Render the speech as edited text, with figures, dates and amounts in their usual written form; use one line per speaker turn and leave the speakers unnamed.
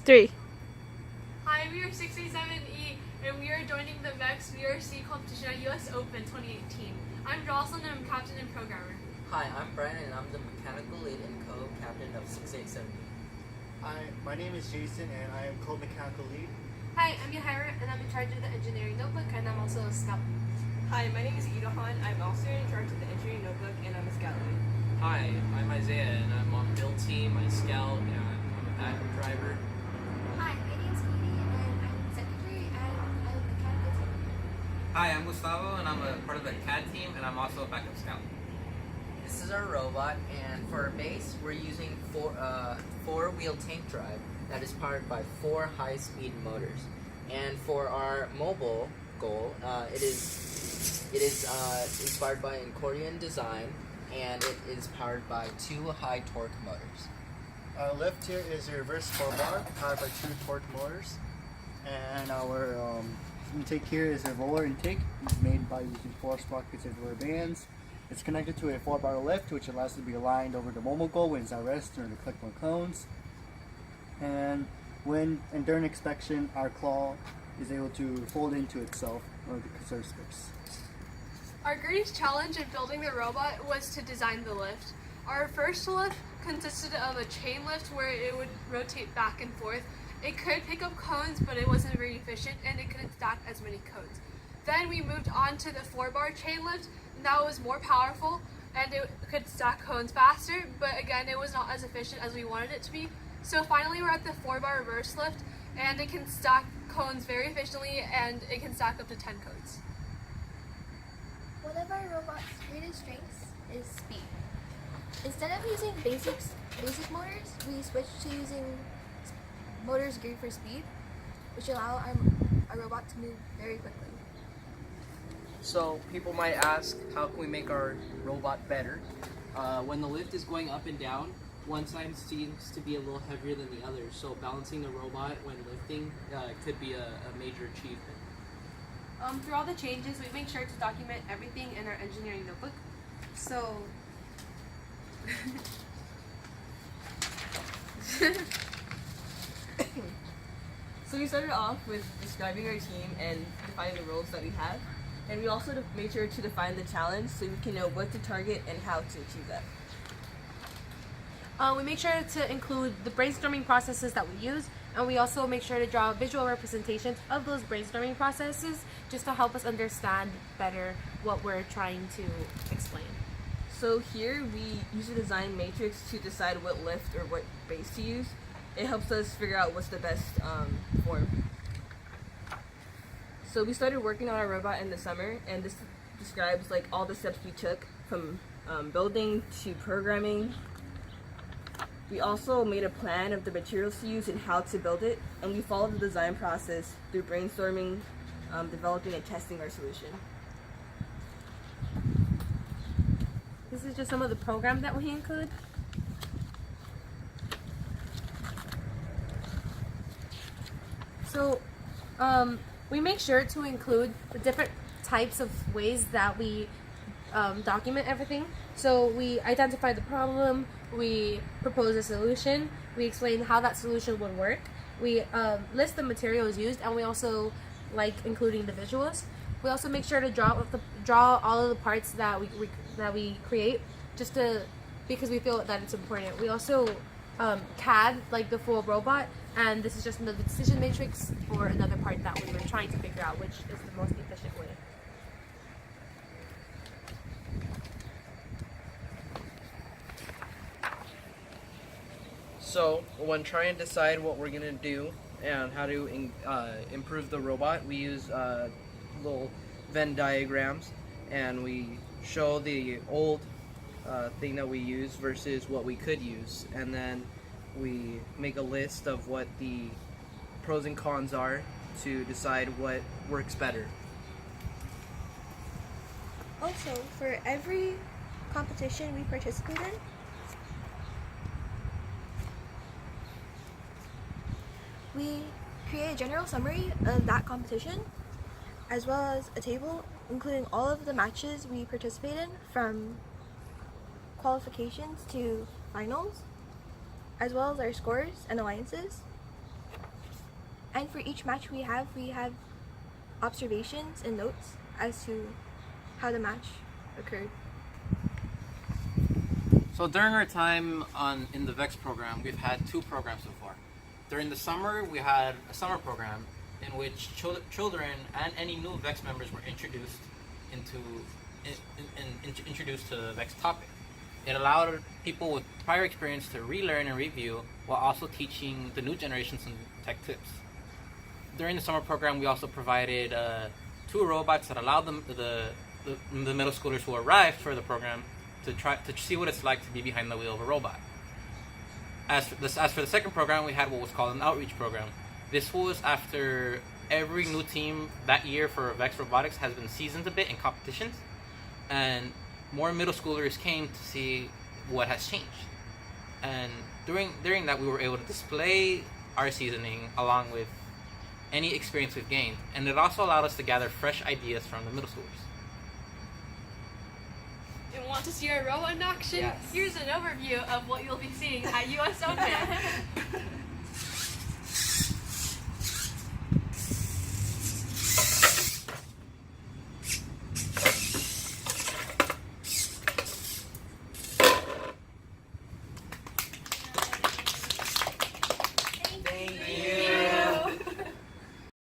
3.
Hi, we are 687E and we are joining the VEX VRC competition at US Open 2018. I'm Jocelyn and I'm captain and programmer.
Hi, I'm Brian and I'm the mechanical lead and co-captain of 687.
Hi, my name is Jason and I am co-mechanical lead.
Hi, I'm Yahaira and I'm in charge of the engineering notebook and I'm also a scout.
Hi, my name is Idahan. I'm also in charge of the engineering notebook and I'm a scout lead.
Hi, I'm Isaiah and I'm on build team, I'm a scout, and I'm a backup driver.
Hi, my name is Katie and I'm secretary and I'm a mechanical team.
Hi, I'm Gustavo and I'm a part of the CAD team and I'm also a backup scout.
This is our robot, and for our base, we're using four-wheel tank drive that is powered by 4 high-speed motors. And for our mobile goal, it is inspired by an accordion design, and it is powered by 2 high-torque motors.
Left here is a reverse 4-bar powered by 2 torque motors, and our intake here is a roller intake made by using 4 sprockets and rubber bands. It's connected to a 4-bar lift, which allows it to be aligned over the mobile goal when it's at rest during the click-on cones. And during inspection, our claw is able to fold into itself in order to conserve space.
Our greatest challenge in building the robot was to design the lift. Our first lift consisted of a chain lift where it would rotate back and forth. It could pick up cones, but it wasn't very efficient and it couldn't stack as many cones. Then we moved on to the 4-bar chain lift, and that was more powerful and it could stack cones faster, but again it was not as efficient as we wanted it to be. So finally we're at the 4-bar reverse lift, and it can stack cones very efficiently and it can stack up to 10 cones.
One of our robot's greatest strengths is speed. Instead of using basic motors, we switched to using motors geared for speed, which allow our robot to move very quickly.
So people might ask, how can we make our robot better? When the lift is going up and down, one side seems to be a little heavier than the other, so balancing the robot when lifting could be a major achievement.
Through all the changes, we make sure to document everything in our engineering notebook. So
we started off with describing our team and defining the roles that we have. And we also made sure to define the challenge so we can know what to target and how to achieve that.
we make sure to include the brainstorming processes that we use, and we also make sure to draw visual representations of those brainstorming processes just to help us understand better what we're trying to explain.
So here we use a design matrix to decide what lift or what base to use. It helps us figure out what's the best form. So we started working on our robot in the summer, and this describes like all the steps we took from building to programming. We also made a plan of the materials to use and how to build it, and we followed the design process through brainstorming, developing and testing our solution.
This is just some of the program that we include. So we make sure to include the different types of ways that we document everything. So we identify the problem, we propose a solution, we explain how that solution would work, we list the materials used, and we also like including the visuals. We also make sure to draw all of the parts that we create, just because we feel that it's important. We also CAD like the full robot, and this is just another decision matrix for another part that we were trying to figure out which is the most efficient way.
So when trying to decide what we're going to do and how to improve the robot, we use little Venn diagrams, and we show the old thing that we use versus what we could use, and then we make a list of what the pros and cons are to decide what works better.
Also, for every competition we participate in, we create a general summary of that competition, as well as a table including all of the matches we participate in, from qualifications to finals, as well as our scores and alliances. And for each match we have observations and notes as to how the match occurred.
So during our time in the VEX program, we've had 2 programs so far. During the summer, we had a summer program in which children and any new VEX members were introduced introduced to the VEX topic. It allowed people with prior experience to relearn and review while also teaching the new generation some tech tips. During the summer program, we also provided 2 robots that allowed the middle schoolers who arrived for the program to try to see what it's like to be behind the wheel of a robot. As for the second program, we had what was called an outreach program. This was after every new team that year for VEX Robotics has been seasoned a bit in competitions, and more middle schoolers came to see what has changed. And during that, we were able to display our seasoning along with any experience we've gained, and it also allowed us to gather fresh ideas from the middle schoolers.
And want to see our robot in action?
Yes.
Here's an overview of what you'll be seeing at US Open.